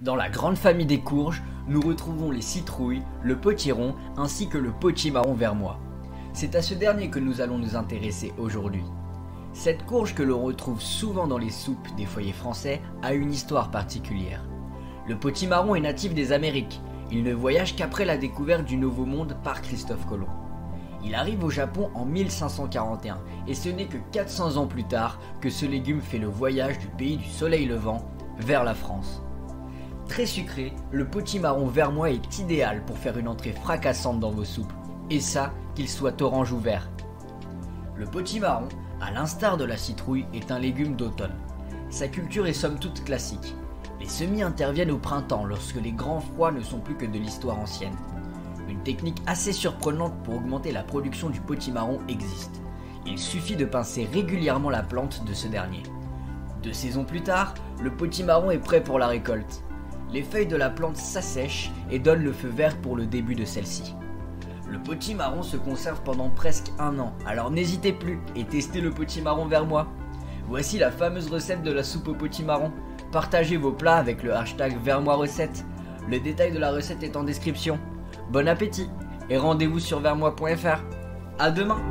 Dans la grande famille des courges, nous retrouvons les citrouilles, le potiron ainsi que le potimarron vermois. C'est à ce dernier que nous allons nous intéresser aujourd'hui. Cette courge que l'on retrouve souvent dans les soupes des foyers français a une histoire particulière. Le potimarron est natif des Amériques. Il ne voyage qu'après la découverte du Nouveau Monde par Christophe Colomb. Il arrive au Japon en 1541 et ce n'est que 400 ans plus tard que ce légume fait le voyage du pays du soleil levant vers la France. Très sucré, le potimarron vermois est idéal pour faire une entrée fracassante dans vos soupes, et ça, qu'il soit orange ou vert. Le potimarron, à l'instar de la citrouille, est un légume d'automne. Sa culture est somme toute classique. Les semis interviennent au printemps lorsque les grands froids ne sont plus que de l'histoire ancienne. Une technique assez surprenante pour augmenter la production du potimarron existe. Il suffit de pincer régulièrement la plante de ce dernier. 2 saisons plus tard, le potimarron est prêt pour la récolte. Les feuilles de la plante s'assèchent et donnent le feu vert pour le début de celle-ci. Le potimarron se conserve pendant presque 1 an, alors n'hésitez plus et testez le potimarron vermois. Voici la fameuse recette de la soupe au potimarron. Partagez vos plats avec le hashtag vermoisrecette. Le détail de la recette est en description. Bon appétit et rendez-vous sur vermois.fr. À demain.